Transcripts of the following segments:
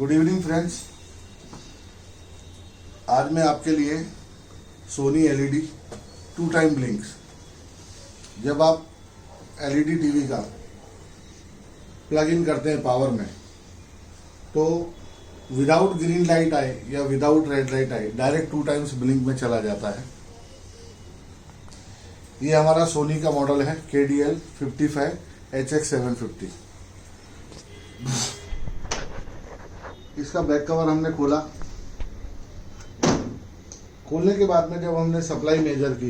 Good evening friends. आज मैं आपके लिए सोनी एलईडी 2 टाइम ब्लिंक्स, जब आप एलईडी टीवी का प्लग इन करते हैं पावर में तो विदाउट ग्रीन लाइट आए या विदाउट रेड लाइट आए डायरेक्ट 2 टाइम्स ब्लिंक में चला जाता है। ये हमारा सोनी का मॉडल है KDL 55 HX 750। इसका बैक कवर हमने खोला। खोलने के बाद में जब हमने सप्लाई मेजर की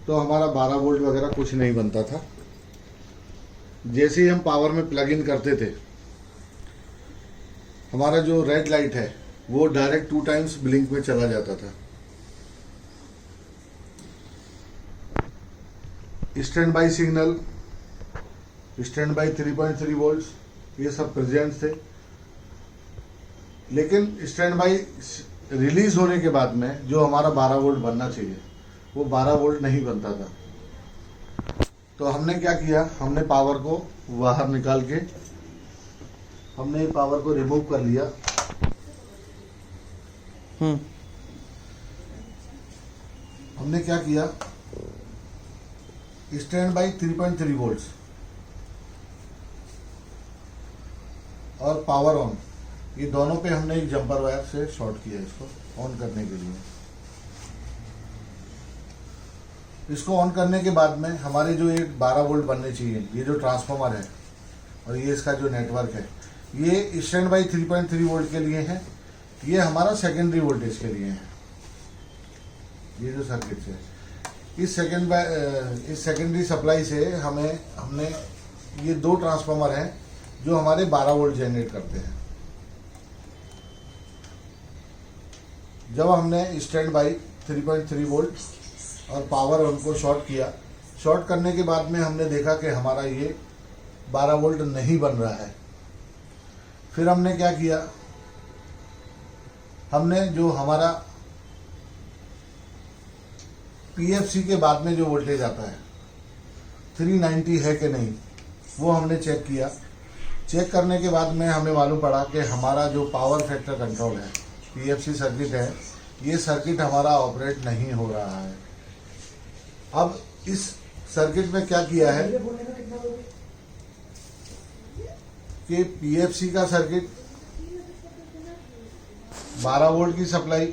तो हमारा 12 वोल्ट वगैरह कुछ नहीं बनता था। जैसे ही हम पावर में प्लग इन करते थे हमारा जो रेड लाइट है वो डायरेक्ट 2 टाइम्स ब्लिंक में चला जाता था। Stand by signal, stand by 3.3 volt ये सब प्रेजेंट थे, लेकिन स्टैंड बाई रिलीज होने के बाद में जो हमारा 12 वोल्ट बनना चाहिए वो 12 वोल्ट नहीं बनता था। तो हमने क्या किया, हमने पावर को बाहर निकाल के हमने पावर को रिमूव कर लिया। हमने क्या किया, स्टैंड बाई 3.3 वोल्ट और पावर ऑन, ये दोनों पे हमने एक जंपर वायर से शॉर्ट किया इसको ऑन करने के लिए। इसको ऑन करने के बाद में हमारे जो ये 12 वोल्ट बनने चाहिए, ये जो ट्रांसफार्मर है और ये इसका जो नेटवर्क है, ये स्टैंड बाई 3.3 वोल्ट के लिए है, ये हमारा सेकेंडरी वोल्टेज के लिए है। ये जो सर्किट है इस सेकेंडरी सप्लाई से हमने ये 2 ट्रांसफार्मर हैं जो हमारे 12 वोल्ट जनरेट करते हैं। जब हमने स्टैंड बाई 3.3 वोल्ट और पावर उनको शॉर्ट किया, शॉर्ट करने के बाद में हमने देखा कि हमारा ये 12 वोल्ट नहीं बन रहा है। फिर हमने क्या किया, हमने जो हमारा PFC के बाद में जो वोल्टेज आता है 390 है कि नहीं वो हमने चेक किया। चेक करने के बाद में हमें मालूम पड़ा कि हमारा जो पावर फैक्टर कंट्रोल है PFC सर्किट है, ये सर्किट हमारा ऑपरेट नहीं हो रहा है। अब इस सर्किट में क्या किया है कि PFC का सर्किट 12 वोल्ट की सप्लाई,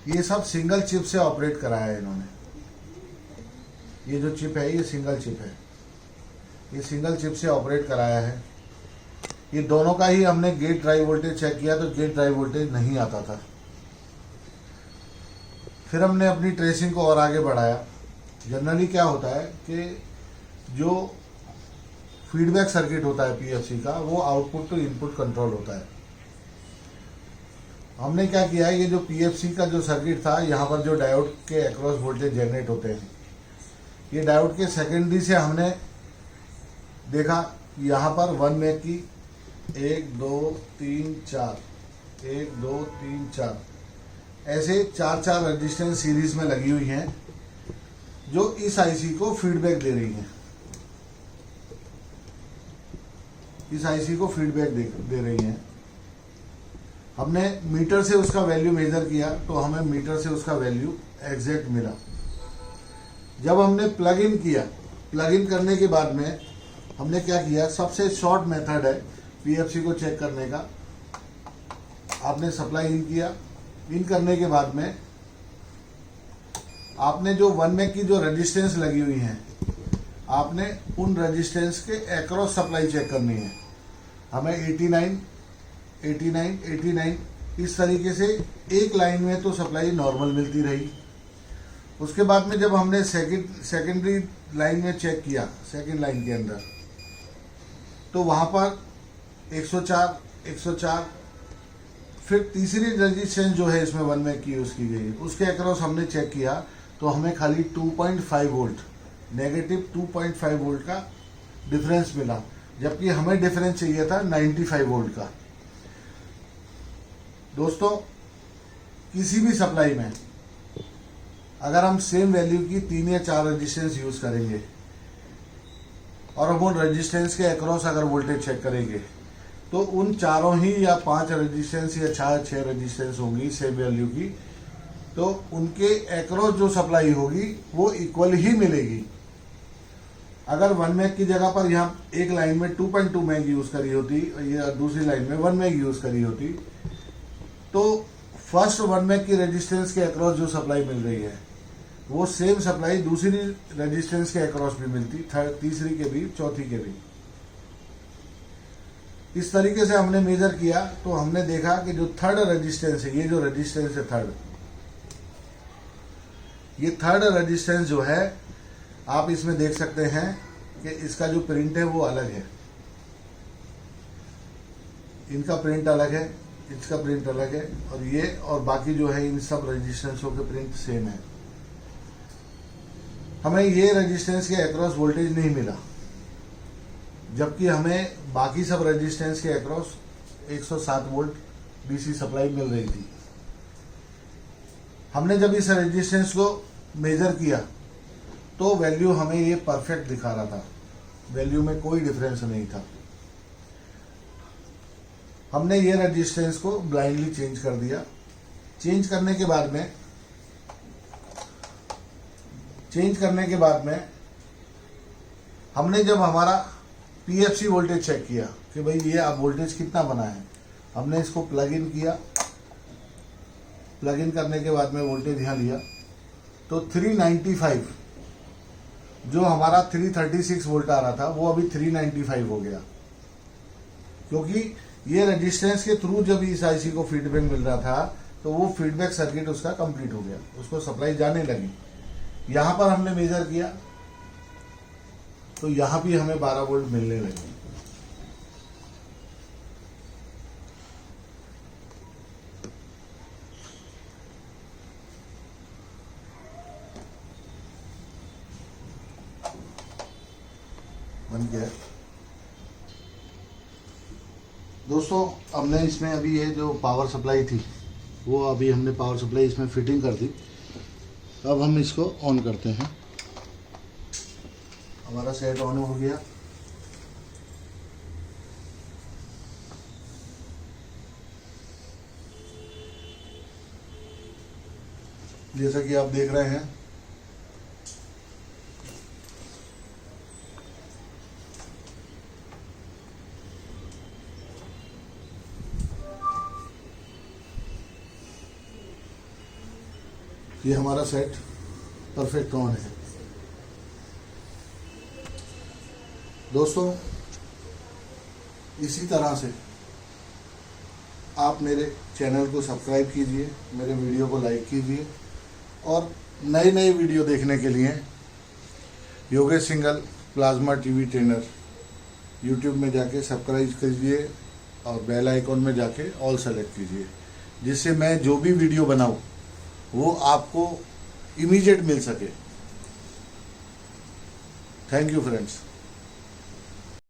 ये सब सिंगल चिप से ऑपरेट कराया है इन्होंने। ये जो चिप है ये सिंगल चिप है, ये सिंगल चिप से ऑपरेट कराया है। ये दोनों का ही हमने गेट ड्राइव वोल्टेज चेक किया तो गेट ड्राइव वोल्टेज नहीं आता था। फिर हमने अपनी ट्रेसिंग को और आगे बढ़ाया। जनरली क्या होता है कि जो फीडबैक सर्किट होता है PFC का वो आउटपुट टू इनपुट कंट्रोल होता है। हमने क्या किया है, ये जो PFC का जो सर्किट था, यहाँ पर जो डायोड के अक्रॉस वोल्टेज जनरेट होते हैं, ये डायोड के सेकेंडरी से हमने देखा यहाँ पर 1 मेक की 1 2 3 4 1 2 3 4 ऐसे 4 रेजिस्टेंस सीरीज में लगी हुई हैं जो इस IC को फीडबैक दे रही हैं। इस IC को फीडबैक दे रही हैं। हमने मीटर से उसका वैल्यू मेजर किया तो हमें मीटर से उसका वैल्यू एग्जैक्ट मिला। जब हमने प्लग इन किया, प्लग इन करने के बाद में हमने क्या किया, सबसे शॉर्ट मेथड है PFC को चेक करने का। आपने सप्लाई इन किया, इन करने के बाद में आपने जो 1 मेक की जो रेजिस्टेंस लगी हुई है, आपने उन रेजिस्टेंस के अक्रॉस सप्लाई चेक करनी है। हमें 89 89 89 इस तरीके से एक लाइन में तो सप्लाई नॉर्मल मिलती रही। उसके बाद में जब हमने सेकेंडरी लाइन में चेक किया, सेकेंड लाइन के अंदर, तो वहाँ पर 104 104, फिर तीसरी रेजिस्टेंस जो है इसमें 1 मेक की यूज़ की गई, उसके अक्रॉस हमने चेक किया तो हमें खाली 2.5 वोल्ट, नेगेटिव 2.5 वोल्ट का डिफरेंस मिला, जबकि हमें डिफरेंस चाहिए था 95 वोल्ट का। दोस्तों, किसी भी सप्लाई में अगर हम सेम वैल्यू की 3 या 4 रेजिस्टेंस यूज करेंगे और हम उन रेजिस्टेंस के अक्रॉस अगर वोल्टेज चेक करेंगे तो उन चारों ही या 5 रेजिस्टेंस या 6 रेजिस्टेंस होंगी सेम वैल्यू की, तो उनके एक्रॉस जो सप्लाई होगी वो इक्वल ही मिलेगी। अगर 1 मैग की जगह पर यहाँ एक लाइन में 2.2 मैग यूज करी होती या दूसरी लाइन में 1 मैग यूज करी होती, तो फर्स्ट 1 मैग की रेजिस्टेंस के अक्रॉस जो सप्लाई मिल रही है वो सेम सप्लाई दूसरी रेजिस्टेंस के अक्रॉस भी मिलती, तीसरी के भी, चौथी के भी। इस तरीके से हमने मेजर किया तो हमने देखा कि जो थर्ड रेजिस्टेंस है, ये जो रेजिस्टेंस है थर्ड, ये थर्ड रेजिस्टेंस जो है आप इसमें देख सकते हैं कि इसका जो प्रिंट है वो अलग है, इनका प्रिंट अलग है, इसका प्रिंट अलग है, और ये और बाकी जो है इन सब रेजिस्टेंसों के प्रिंट सेम है। हमें ये रेजिस्टेंस के अक्रॉस वोल्टेज नहीं मिला, जबकि हमें बाकी सब रेजिस्टेंस के अक्रॉस 107 वोल्ट डीसी सप्लाई मिल रही थी। हमने जब इस रेजिस्टेंस को मेजर किया तो वैल्यू हमें ये परफेक्ट दिखा रहा था, वैल्यू में कोई डिफरेंस नहीं था। हमने ये रेजिस्टेंस को ब्लाइंडली चेंज कर दिया। चेंज करने के बाद में हमने जब हमारा पीएफसी वोल्टेज चेक किया कि भाई ये अब वोल्टेज कितना बना है, हमने इसको प्लग इन किया। प्लग इन करने के बाद में वोल्टेज यहाँ लिया तो 395, जो हमारा 336 वोल्ट आ रहा था वो अभी 395 हो गया, क्योंकि ये रेजिस्टेंस के थ्रू जब इस आईसी को फीडबैक मिल रहा था तो वो फीडबैक सर्किट उसका कंप्लीट हो गया, उसको सप्लाई जाने लगी। यहां पर हमने मेजर किया तो यहां भी हमें 12 वोल्ट मिलने लगे। बन गया दोस्तों। हमने इसमें अभी ये जो पावर सप्लाई थी वो अभी हमने पावर सप्लाई इसमें फिटिंग कर दी। अब हम इसको ऑन करते हैं। हमारा सेट ऑन हो गया। जैसा कि आप देख रहे हैं ये हमारा सेट परफेक्ट ऑन है। दोस्तों इसी तरह से आप मेरे चैनल को सब्सक्राइब कीजिए, मेरे वीडियो को लाइक कीजिए, और नए नए वीडियो देखने के लिए Yogesh Singhal plasma TV trainer YouTube में जाके सब्सक्राइब कीजिए और बेल आइकॉन में जाके ऑल सेलेक्ट कीजिए, जिससे मैं जो भी वीडियो बनाऊं वो आपको इमीडिएट मिल सके। Thank you friends.